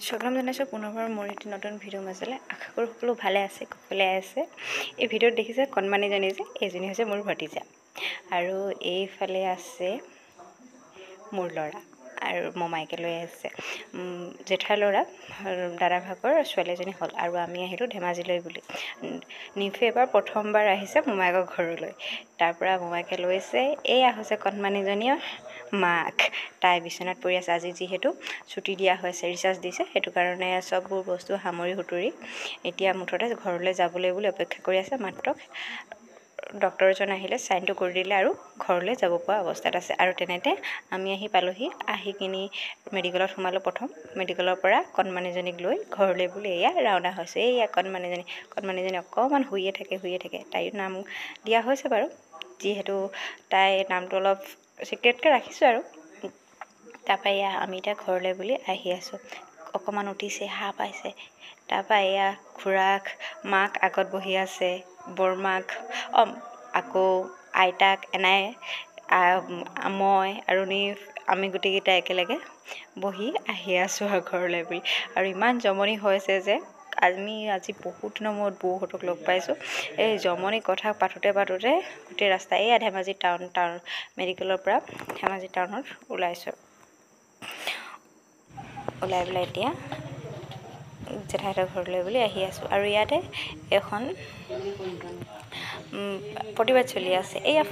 স্বাগতম জনাইছোঁ পুনৰবাৰ মোৰ এটি নতুন ভিডিঅ' মাজলৈ। আশা কৰোঁ সকলো ভালে আছে, কুশলে আছে। এই ভিডিঅ'ত দেখিছে কণমানিজনী যে এইজনী হৈছে মোৰ ভতিজা, আৰু এইফালে আছে মোৰ ল'ৰা আৰু মমাইকে লৈ আছে। জেঠাৰ ল'ৰা দাদা ভাগৰ ছোৱালী এজনী হ'ল, আৰু আমি আহিলোঁ ধেমাজিলৈ বুলি। নিফে এবাৰ প্ৰথমবাৰ আহিছে মোমায়েকৰ ঘৰলৈ। তাৰ পৰা মোমায়েকে লৈছে, এয়া হৈছে কণমানিজনীৰ মাক। তাই বিচনাত পৰি আছে। আজি যিহেতু ছুটি দিয়া হৈছে, ৰিচাৰ্জ দিছে, সেইটো কাৰণে চববোৰ বস্তু সামৰি সুতৰি এতিয়া মুঠতে ঘৰলৈ যাবলৈ বুলি অপেক্ষা কৰি আছে। মাত্ৰ ডক্তৰ এজন আহিলে, চাইনটো কৰি দিলে আৰু ঘৰলৈ যাব পৰা অৱস্থাত আছে। আৰু তেনেতে আমি আহি পালোহি। আহি কিনি মেডিকেলত সোমালোঁ। প্ৰথম মেডিকেলৰ পৰা কণমানিজনীক লৈ ঘৰলৈ বুলি এয়া ৰাওনা হৈছে। এয়া কণমানিজনী অকণমান শুইয়ে থাকে। তাইৰ নাম দিয়া হৈছে বাৰু, যিহেতু তাইৰ নামটো অলপ চিক্ৰেটকৈ ৰাখিছোঁ আৰু। তাৰপৰা এয়া আমি এতিয়া ঘৰলৈ বুলি আহি আছোঁ। অকণমান উঠিছে, সাৰ পাইছে। তাৰপৰা এয়া খুৰাক মাক আগত বহি আছে, বৰমাক আকৌ আইতাক এনাই, মই আৰু নিফ, আমি গোটেইকেইটা একেলগে বহি আহি আছোঁ আৰু ঘৰলৈ বুলি। আৰু ইমান জমনি হৈছে যে আজি বহুত দিনৰ মূৰত বৌহঁতক লগ পাইছোঁ। এই জমনি কথা পাতোতে গোটেই ৰাস্তা এয়া ধেমাজি টাউন মেডিকেলৰ পৰা ধেমাজি টাউনত ওলাইছোঁ। ওলাই পেলাই এতিয়া জেঠাইহঁতৰ ঘৰলৈ বুলি আহি আছোঁ। আৰু ইয়াতে এখন প্ৰতিবাদ চলি আছে। এয়া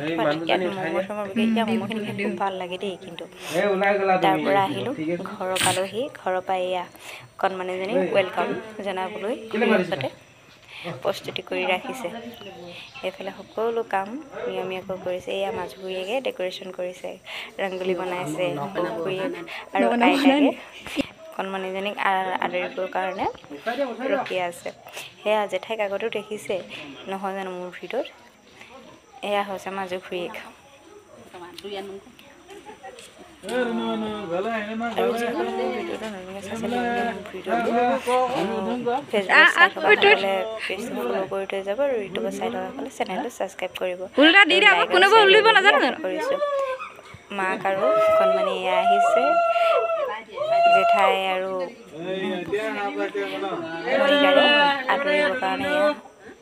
ইয়াত ম'মৰ বিশেষ ম'ম'খিনি খাই খুব ভাল লাগে দেই। কিন্তু তাৰ পৰা আহিলোঁ, ঘৰৰ পালোহি। ঘৰৰ পৰা এয়া কণমানিজনী ৱেলকাম জনাবলৈ ওচৰতে প্ৰস্তুতি কৰি ৰাখিছে। এইফালে সকলো কাম নিয়মীয়াকৈ কৰিছে। এয়া মাজুখুৰীয়েকে ডেক'ৰেশ্যন কৰিছে, ৰংগোলী বনাইছে। খুৰীয়েক আৰু আইতাকে কণমানিজনীক আদৰিবৰ কাৰণে ৰখি আছে। সেয়া জেঠাইক আগতো দেখিছে নহয় জানো মোৰ ভিডিঅ'ত। এয়া হৈছে মাজুখুৰীয়েক। আৰু যিসকলে মোৰ ভিডিঅ'টো নতুনকৈ চাইছে, ফেচবুকত চাই থকাসকলে পেজটো ফ'ল' কৰি থৈ যাব, আৰু ইউটিউবত চাই থকাসকলে চেনেলটো ছাবস্ক্ৰাইব কৰিব। কৰিছোঁ। মাক আৰু কণমানি এয়া আহিছে। জেঠাই আৰু মণিকাৰে আদৰিবৰ কাৰণে এয়া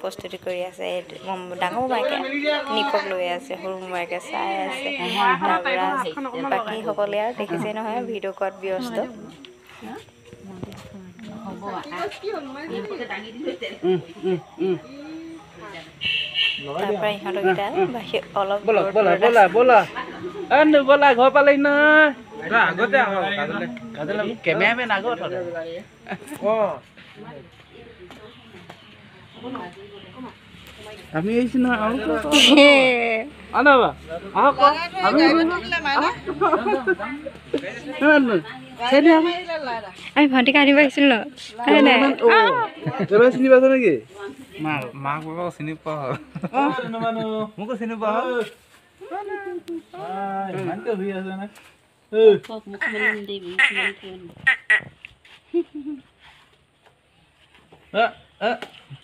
প্ৰস্তুতি কৰি আছে। ডাঙৰ মোমায়েকে নিপক লৈ আছে, সৰু মোমায়েকে চাই আছে। তাৰপৰা বাকীসকলে আৰু দেখিছেই নহয় ভিডিঅ' কৰাত ব্যস্ত। তাৰপৰা ইহঁতকেইটা অলপ ব'লা ঘৰ পালেহি নহয়। কেমেৰামেন আগত আমি আহিছো নহয়। আমি ভণ্টিক আনিব আহিছিলোঁ ন। চিনি পাইছ নেকি? মাক বাবাক চিনি পোৱা মোকো চিনি পোৱা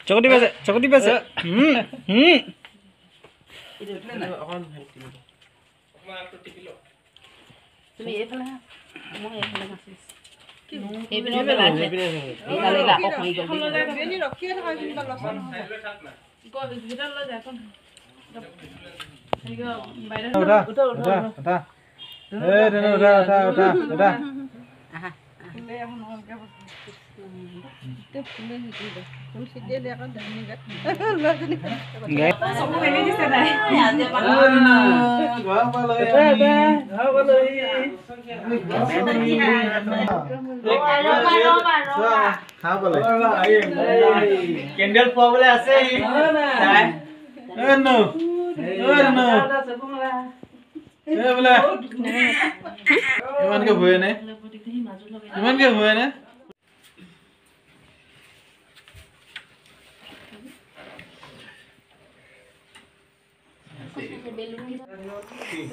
চকতি পাইছে। তুমি এইফালে মই এইফালে নাচিছ। কেন্ডেল পোৱাবলৈ আছে। ইমানকে ভয়ে নে?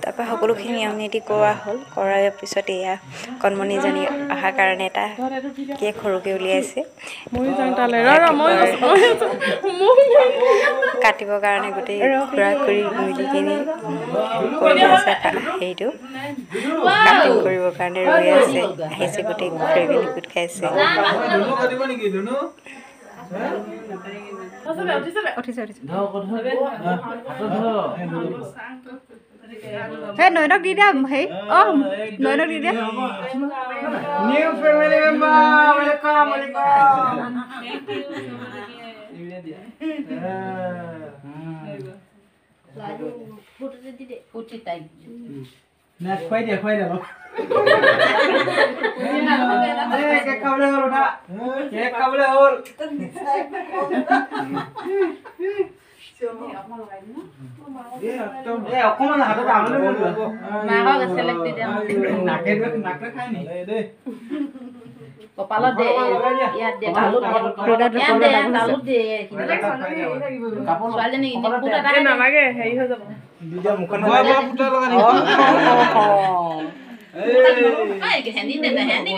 তাৰপৰা সকলোখিনি নিয়ম নীতি কৰোৱা হ'ল। কৰাৰ পিছত এয়া কণমণিজনী অহাৰ কাৰণে এটা কেক সৰুকৈ উলিয়াইছে। কাটিবৰ কাৰণে গোটেই খুৰা খুৰী মিলি কিনি কৰি আছে হেৰিটো কাটিং কৰিবৰ কাৰণে ৰৈ আছে। আহিছে গোটেই খুৰীখিনি গোট খাইছে। হে নয়নক দি দিয়া হেৰি নয়নক দি দিয়া। New family member, welcome, খুৱাই দিয়া অলপ। কেক খাবলৈ হ'ল উঠা, কেক খাবলৈ হ'ল। অকমান হাতত আঙুলি নাকে খাই নি কপালত দে ইয়াত দে তালুত দে ছোৱালীজনী নালাগে হেৰি হৈ যাব হেন্দি দে হেন্দি